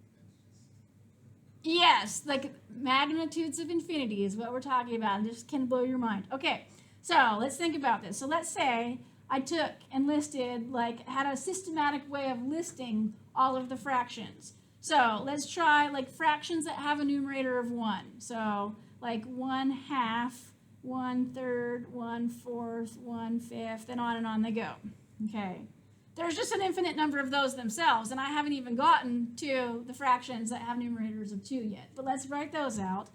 That's just. Yes, like magnitudes of infinity is what we're talking about. This can blow your mind. Okay, so let's think about this. So let's say I took and listed, like, had a systematic way of listing all of the fractions. So let's try, like, fractions that have a numerator of 1. So, like, 1/2, 1/3, 1/4, 1/5, and on they go. Okay. There's just an infinite number of those themselves, and I haven't even gotten to the fractions that have numerators of 2 yet. But let's write those out.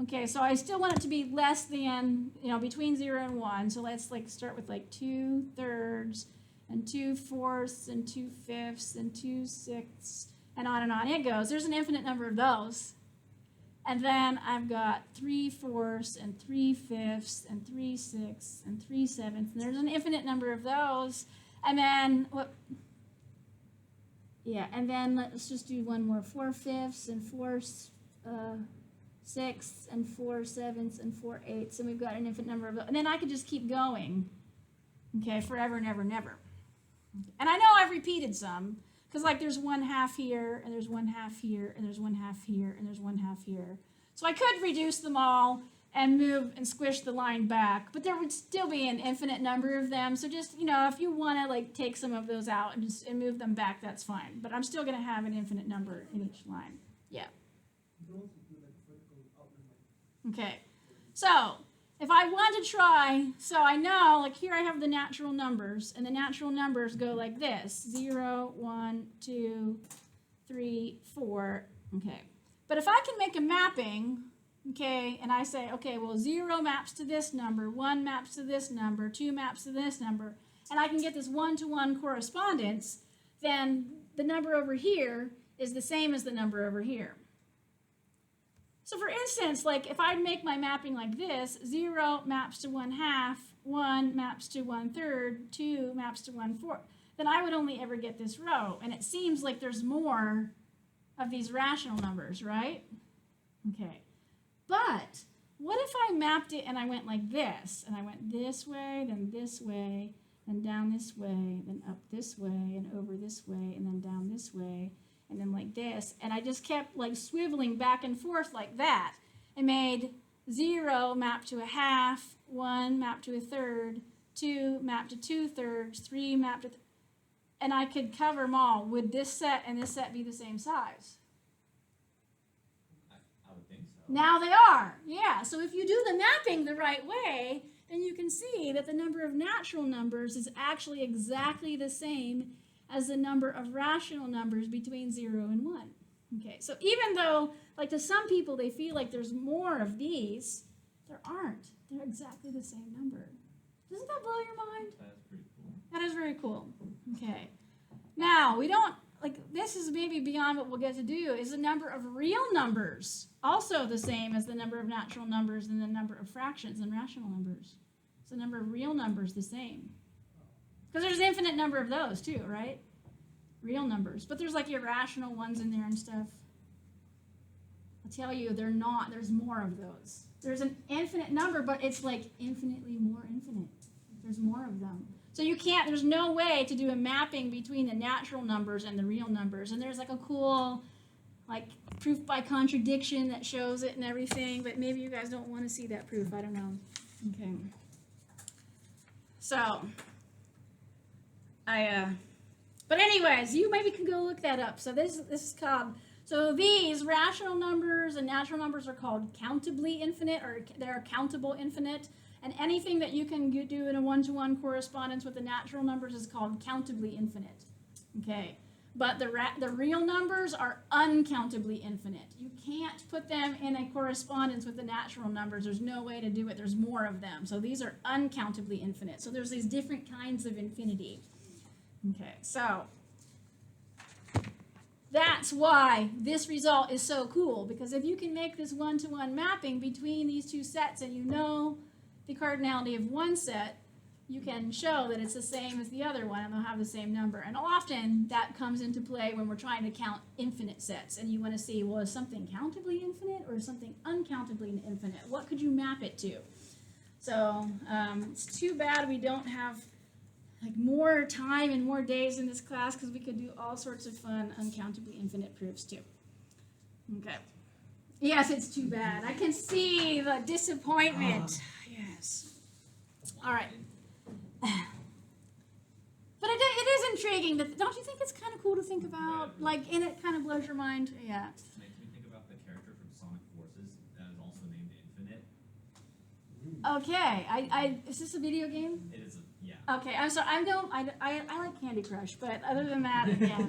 Okay, so I still want it to be less than, between 0 and 1. So let's, like, start with, like, 2/3 and 2/4 and 2/5 and 2/6 and on it goes. There's an infinite number of those. And then I've got 3/4 and 3/5 and 3/6 and 3/7. And there's an infinite number of those. And then what? Yeah, and then let's just do one more. 4/5 and 4/6 and 4/7 and 4/8, and we've got an infinite number of those. And then I could just keep going, okay, forever and ever and ever. And I know I've repeated some, because, like, there's 1/2 here, and there's 1/2 here, and there's 1/2 here, and there's 1/2 here. So I could reduce them all and move and squish the line back, but there would still be an infinite number of them. So just, if you want to, like, take some of those out and move them back, that's fine. But I'm still going to have an infinite number in each line. Yeah. You can also do like vertical outline. Okay. So if I want to try, so I know, like, here I have the natural numbers, and the natural numbers go like this: 0, 1, 2, 3, 4. Okay. But if I can make a mapping, okay, and I say, okay, well, 0 maps to this number, 1 maps to this number, 2 maps to this number, and I can get this one-to-one correspondence, then the number over here is the same as the number over here. So for instance, like, if I make my mapping like this, 0 maps to 1/2, 1 maps to 1/3, 2 maps to 1/4, then I would only ever get this row. And it seems like there's more of these rational numbers, right? Okay. But what if I mapped it and I went like this, and I went this way, then down this way, then up this way, and over this way, and then down this way, and then like this, and I just kept, like, swiveling back and forth like that, and made 0 map to 1/2, 1 map to 1/3, 2 map to 2/3, 3 map to, and I could cover them all. Would this set and this set be the same size? I would think so. Now they are, yeah. So if you do the mapping the right way, then you can see that the number of natural numbers is actually exactly the same as the number of rational numbers between 0 and 1. Okay, so even though, like, to some people they feel like there's more of these, there aren't. They're exactly the same number. Doesn't that blow your mind? That's pretty cool. That is very cool. Okay. Now, we don't, like, this is maybe beyond what we'll get to do, is the number of real numbers also the same as the number of natural numbers and the number of fractions and rational numbers? Is the number of real numbers the same? Because there's an infinite number of those too, right? Real numbers. But there's, like, irrational ones in there and stuff. I'll tell you, they're not. There's more of those. There's an infinite number, but it's, like, infinitely more infinite. There's more of them. So you can't, there's no way to do a mapping between the natural numbers and the real numbers. And there's, like, a cool, like, proof by contradiction that shows it and everything, but maybe you guys don't want to see that proof. I don't know. Okay. So, but anyways, you maybe can go look that up. So this is called, so these rational numbers and natural numbers are called countably infinite, or they're countable infinite. And anything that you can do in a one-to-one correspondence with the natural numbers is called countably infinite. Okay. But the real numbers are uncountably infinite. You can't put them in a correspondence with the natural numbers. There's no way to do it. There's more of them. So these are uncountably infinite. So there's these different kinds of infinity. Okay, so that's why this result is so cool, because if you can make this one-to-one mapping between these two sets and you know the cardinality of one set, you can show that it's the same as the other one and they'll have the same number. And often that comes into play when we're trying to count infinite sets and you want to see, well, is something countably infinite or is something uncountably infinite? What could you map it to? So it's too bad we don't have like more time and more days in this class, because we could do all sorts of fun uncountably infinite proofs too. Okay. Yes, it's too bad. I can see the disappointment. Yes. All right. But it is intriguing. Don't you think it's kind of cool to think about? Like, and it kind of blows your mind. Yeah. Makes me think about the character from Sonic Forces that is also named Infinite. Okay. Is this a video game? It is, yeah. Okay. I'm sorry. I like Candy Crush, but other than that, yeah.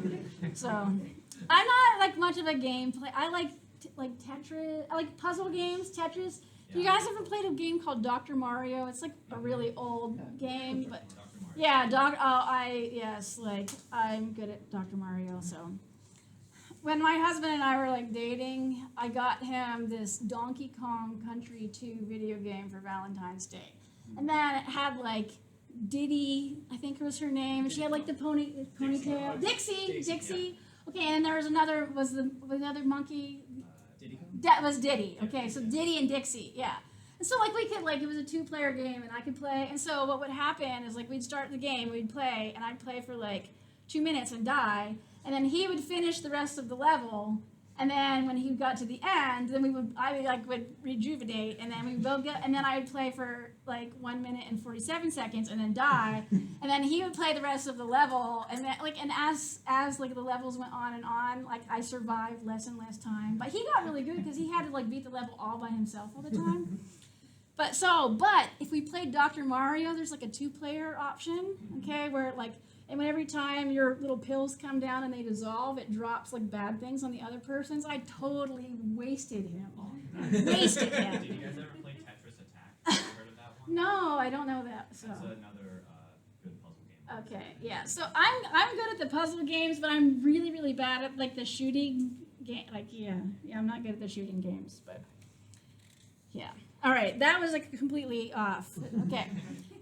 So I'm not like much of a game play. I like Tetris. I like puzzle games. Tetris. You guys ever played a game called Dr. Mario? It's like a really old game, but yeah, I'm good at Dr. Mario. So when my husband and I were like dating, I got him this Donkey Kong Country 2 video game for Valentine's Day, and then it had like Diddy, I think was her name. She had like the ponytail. Dixie. Okay, and there was another monkey. That was Diddy. Okay, so Diddy and Dixie, yeah. And so like we could it was a 2-player game and I could play. And so what would happen is like we'd start the game, we'd play, and I'd play for like 2 minutes and die, and then he would finish the rest of the level. And then when he got to the end, then I would rejuvenate, and then we both get, and then I would play for like 1 minute and 47 seconds, and then die, and then he would play the rest of the level, and then as the levels went on and on, like I survived less and less time, but he got really good because he had to like beat the level all by himself all the time. But if we played Dr. Mario, there's like a 2-player option, okay, where and when every time your little pills come down and they dissolve, it drops like bad things on the other person's. I totally wasted him. Did you guys ever play Tetris Attack? Have you heard of that one? No, I don't know that. So. That's another good puzzle game. Okay, yeah. So I'm good at the puzzle games, but I'm really, really bad at like the shooting game. I'm not good at the shooting games, but yeah. All right, that was like completely off. Okay.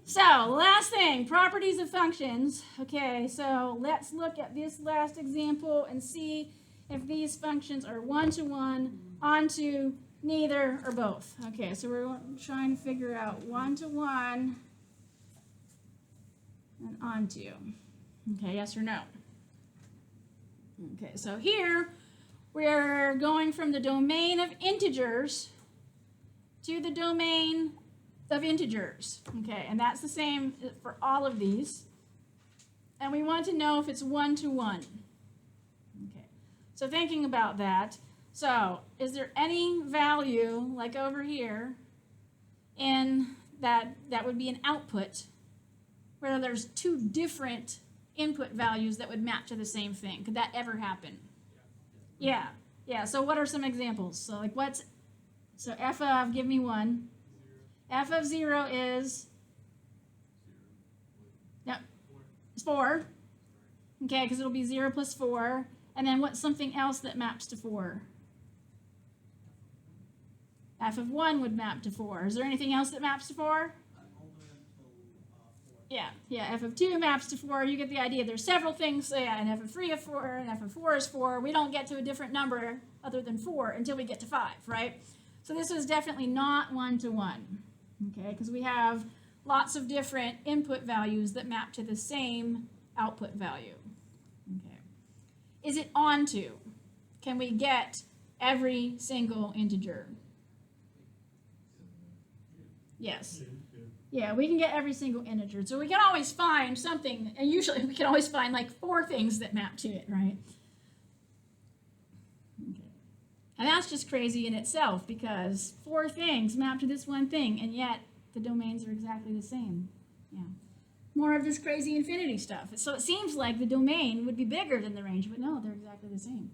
So, last thing, properties of functions. Okay, so let's look at this last example and see if these functions are one-to-one, onto, neither, or both. Okay, so we're trying to figure out one-to-one and onto. Okay, yes or no? Okay, so here we're going from the domain of integers to the domain of integers, okay, and that's the same for all of these, and we want to know if it's one-to-one. Okay, so thinking about that, so is there any value, like over here, in that would be an output, where there's 2 different input values that would map to the same thing? Could that ever happen? Yeah, so what are some examples? So like so f of, give me one. F of 0 is, no, it's 4. Okay, because it'll be 0 plus 4. And then what's something else that maps to 4? F of 1 would map to 4. Is there anything else that maps to 4? Yeah, f of 2 maps to 4. You get the idea. There's several things, and f of 3 is 4, and f of 4 is 4. We don't get to a different number other than 4 until we get to 5, right? So this is definitely not one-to-one. Okay, because we have lots of different input values that map to the same output value. Okay. Is it onto? Can we get every single integer? Yes. Yeah, we can get every single integer. So we can always find something, and usually we can always find like 4 things that map to it, right? And that's just crazy in itself, because 4 things map to this one thing, and yet the domains are exactly the same. Yeah. more of this crazy infinity stuff. So it seems like the domain would be bigger than the range, but no, they're exactly the same.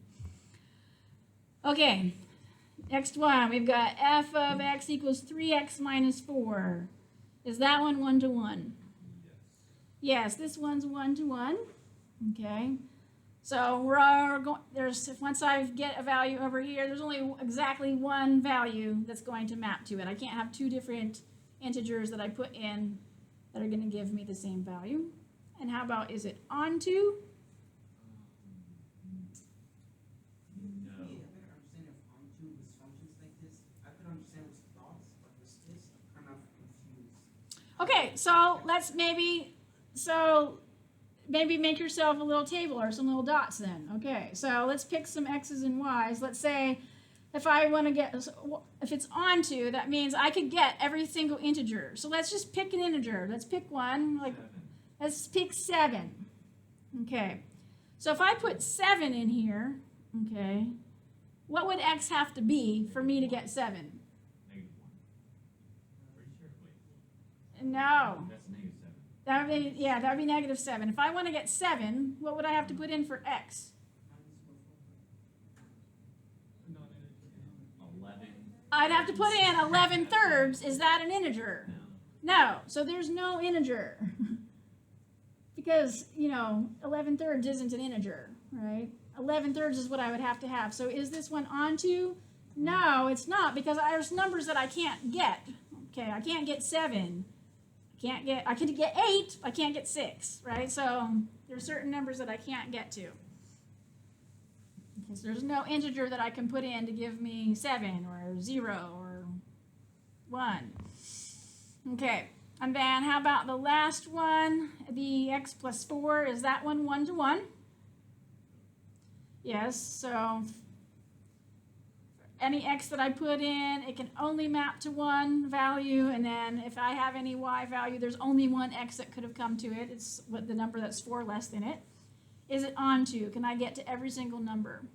Okay, next one, we've got f of x equals 3x minus 4. Is that one 1-to-1? Yes, this one's 1-to-1. Okay, so we're going, once I get a value over here, there's only exactly one value that's going to map to it. I can't have two different integers that I put in that are going to give me the same value. And how about, is it onto? No. Yeah, I better understand if onto was functions like this. I could understand with dots, but with this, I'm kind of confused. Okay, so let's maybe make yourself a little table or some little dots then. Okay, so let's pick some x's and y's. Let's say if I want to get, if it's onto, that means I could get every single integer. So let's just pick an integer. Let's pick one, like, 7. let's pick 7. Okay, so if I put 7 in here, okay, what would x have to be for me to get 7? -1. Pretty sure. Wait. No. That's -7. That would be, yeah, that would be -7. If I want to get 7, what would I have to put in for x? 11. I'd have to put in 11/3. Is that an integer? No. No. So there's no integer. Because, 11/3 isn't an integer, right? 11/3 is what I would have to have. So is this one onto? No, it's not, because there's numbers that I can't get. Okay, I can't get 7. I could get 8, I can't get 6, right? So there's certain numbers that I can't get to. Because there's no integer that I can put in to give me 7 or 0 or 1. Okay, and then how about the last one, the x plus 4, is that one 1-to-1? Yes, so any x that I put in, it can only map to one value, and then if I have any y value, there's only one x that could have come to it. It's what the number that's 4 less than it. Is it onto? Can I get to every single number?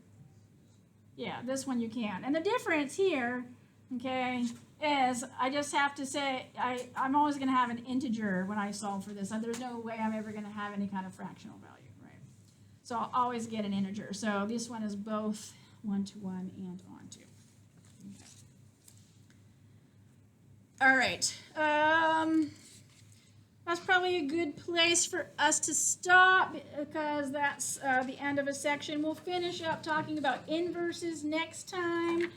Yeah, this one you can. And the difference here, okay, is I just have to say, I'm always going to have an integer when I solve for this. And there's no way I'm ever going to have any kind of fractional value, right? So I'll always get an integer. So this one is both 1-to-1 and onto. Okay. All right. That's probably a good place for us to stop because that's the end of a section. We'll finish up talking about inverses next time,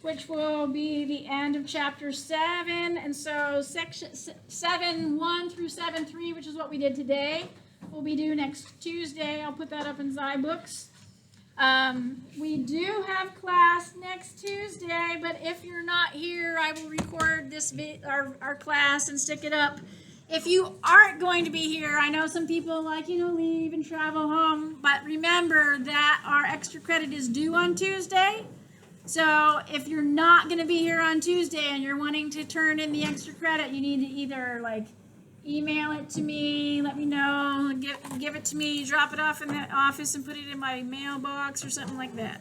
which will be the end of chapter 7. And so section 7:1 through 7:3, which is what we did today, will be due next Tuesday. I'll put that up in Zybooks. We do have class next Tuesday, but if you're not here, I will record this our class and stick it up. If you aren't going to be here, I know some people leave and travel home, but remember that our extra credit is due on Tuesday. So if you're not going to be here on Tuesday and you're wanting to turn in the extra credit, you need to either email it to me, let me know, give it to me, drop it off in the office and put it in my mailbox or something like that.